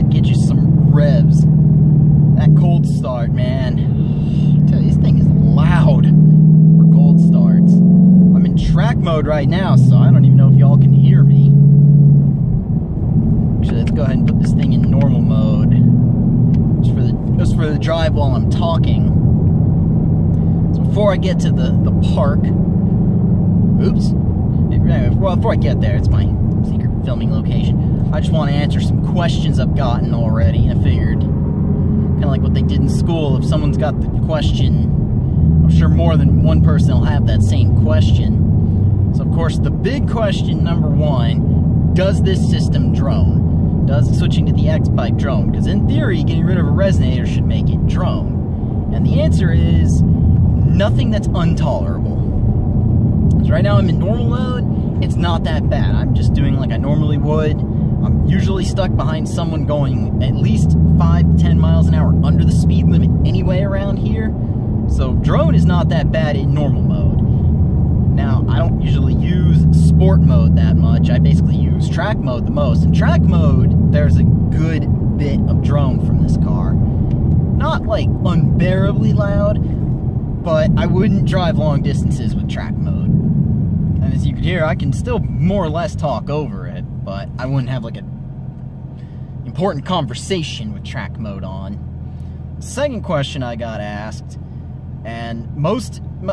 that, get you some revs. That cold start, man. I tell you, this thing is loud for cold starts. I'm in track mode right now, so I don't even know if y'all can hear me. Actually, let's go ahead and put this thing in normal mode. Just for the drive while I'm talking. So before I get to the park, oops. Anyway, before I get there, it's my secret filming location. I just want to answer some questions I've gotten already, and I figured, kind of like what they did in school, if someone's got the question, I'm sure more than one person will have that same question. So of course, the big question number one, does this system drone? Does switching to the X-Pipe drone? Because in theory, getting rid of a resonator should make it drone. And the answer is nothing that's intolerable. Because right now I'm in normal mode, it's not that bad. I'm just doing like I normally would. I'm usually stuck behind someone going at least 5 to 10 miles an hour under the speed limit anyway around here. So drone is not that bad in normal mode. Now, I don't usually use sport mode that much. I basically use track mode the most. In track mode, there's a good bit of drone from this car. Not like unbearably loud, but I wouldn't drive long distances with track mode. And as you can hear, I can still more or less talk over it, but I wouldn't have like an important conversation with track mode on. Second question I got asked, and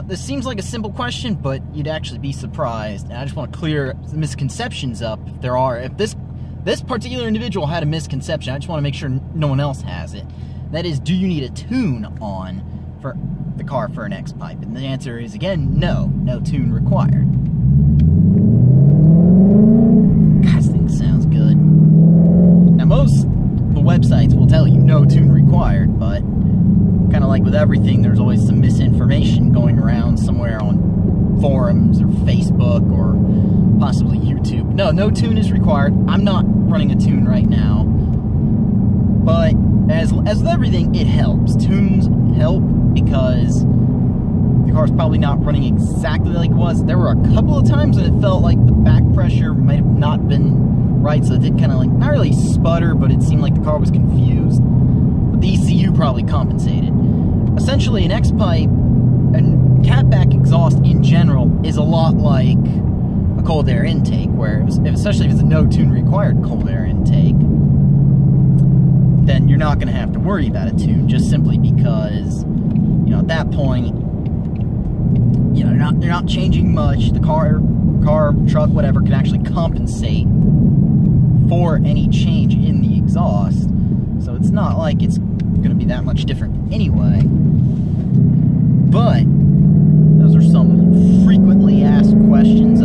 this seems like a simple question, but you'd actually be surprised. And I just want to clear the misconceptions up if there are. If this particular individual had a misconception, I just want to make sure no one else has it. That is, do you need a tune on for the car for an X-Pipe? And the answer is, again, no. No tune required. God, this thing sounds good. Now, most of the websites will tell you no tune required, but kind of like with everything, there's always some misinformation going around somewhere on forums or Facebook or possibly YouTube. No tune is required. I'm not running a tune right now. But as with everything, it helps. Tunes help because the car's probably not running exactly like it was. There were a couple of times when it felt like the back pressure might have not been right, so it did kind of like, not really sputter, but it seemed like the car was confused. But the ECU probably compensated. Essentially, an X-Pipe and catback exhaust in general is a lot like a cold air intake, where, especially if it's a no tune required cold air intake, then you're not going to have to worry about a tune, just simply because, you know, at that point, you know, they're not changing much. The car, truck, whatever, can actually compensate for any change in the exhaust. So it's not like it's going to be that much different anyway. But those are some frequently asked questions.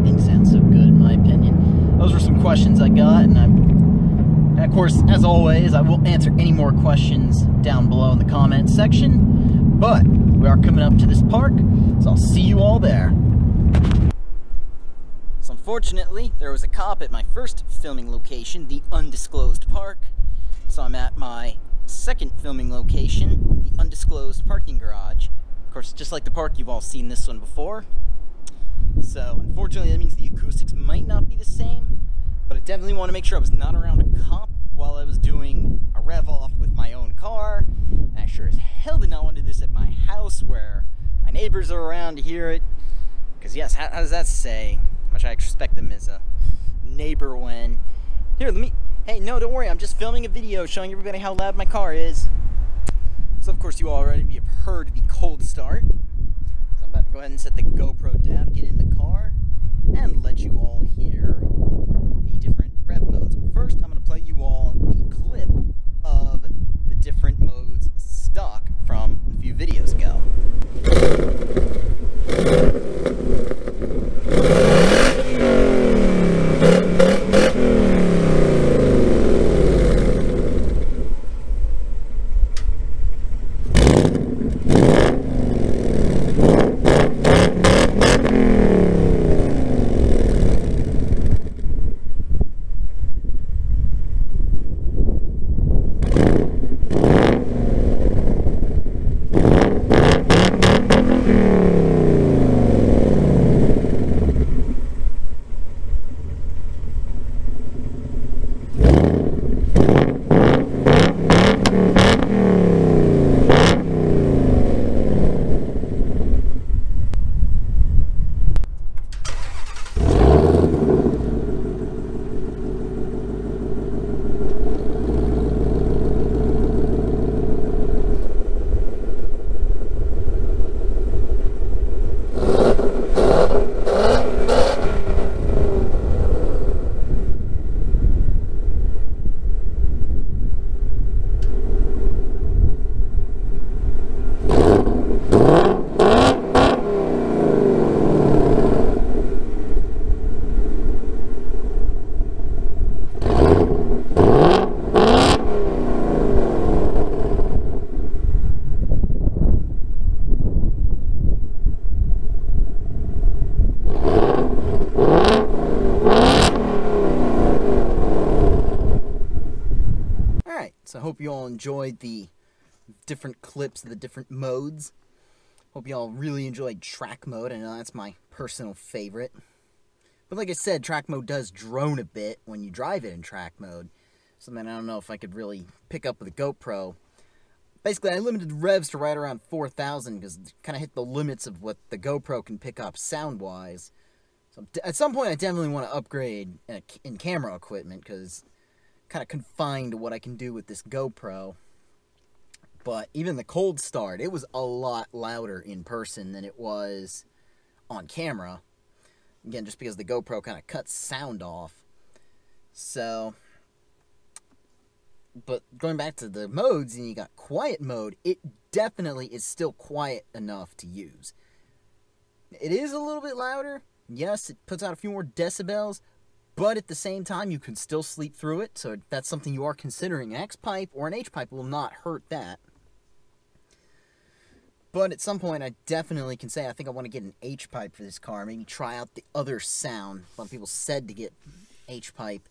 Things sound so good, in my opinion. Those were some questions I got, and of course, as always, I will answer any more questions down below in the comments section. But we are coming up to this park, so I'll see you all there. So unfortunately, there was a cop at my first filming location, the undisclosed park. So I'm at my second filming location, the undisclosed parking garage. Of course, just like the park, you've all seen this one before. So unfortunately, that means the acoustics might not be the same, but I definitely want to make sure I was not around a cop while I was doing a rev off with my own car. And I sure as hell did not want to do this at my house where my neighbors are around to hear it. Because yes, how does that say? How much I expect them as a neighbor when... Here, hey, no, don't worry, I'm just filming a video showing everybody how loud my car is. So of course you already have heard the cold start. So I'm about to go ahead and set the GoPro down, get in the car, and let you all hear the different rev modes. But first, I'm going to play you all the clip of the different modes stock from a few videos ago. So I hope you all enjoyed the different clips of the different modes. Hope you all really enjoyed track mode. I know that's my personal favorite. But like I said, track mode does drone a bit when you drive it in track mode. Something I don't know if I could really pick up with a GoPro. Basically, I limited revs to right around 4,000 because it kind of hit the limits of what the GoPro can pick up sound-wise. So at some point, I definitely want to upgrade in camera equipment because kind of confined to what I can do with this GoPro. But even the cold start, it was a lot louder in person than it was on camera. Again, just because the GoPro kind of cuts sound off. So, but going back to the modes, and you got quiet mode, it definitely is still quiet enough to use. It is a little bit louder. Yes, it puts out a few more decibels, but at the same time, you can still sleep through it. So if that's something you are considering, an X-pipe or an H-pipe will not hurt that. But at some point, I definitely can say I think I want to get an H-pipe for this car. Maybe try out the other sound. A lot of people said to get H-pipe.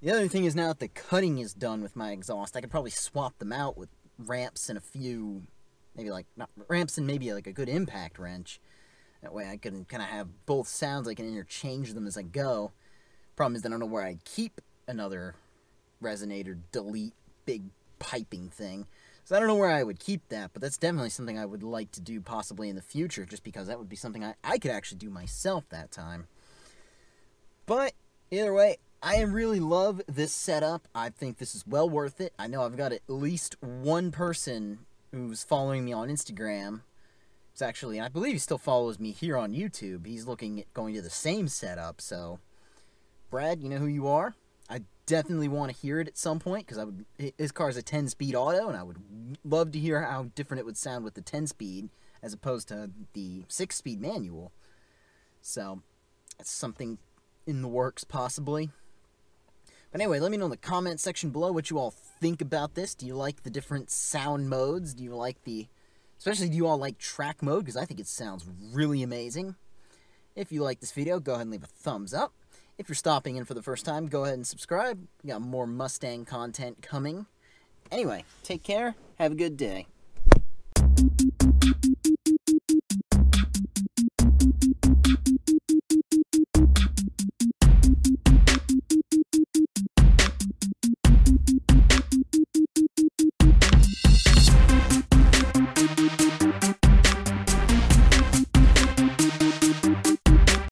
The other thing is now that the cutting is done with my exhaust, I could probably swap them out with ramps and a few, maybe like, not ramps and maybe like a good impact wrench. That way I can kind of have both sounds. I can interchange them as I go. Problem is I don't know where I'd keep another resonator delete big piping thing. So I don't know where I would keep that, but that's definitely something I would like to do possibly in the future, just because that would be something I could actually do myself that time. But either way, I really love this setup. I think this is well worth it. I know I've got at least one person who's following me on Instagram. It's actually, I believe he still follows me here on YouTube. He's looking at going to the same setup, so Brad, you know who you are. I definitely want to hear it at some point, because his car's a 10-speed auto, and I would love to hear how different it would sound with the 10-speed as opposed to the 6-speed manual. So, that's something in the works, possibly. But anyway, let me know in the comment section below what you all think about this. Do you like the different sound modes? Do you like especially do you all like track mode? Because I think it sounds really amazing. If you like this video, go ahead and leave a thumbs up. If you're stopping in for the first time, go ahead and subscribe. We got more Mustang content coming. Anyway, take care. Have a good day.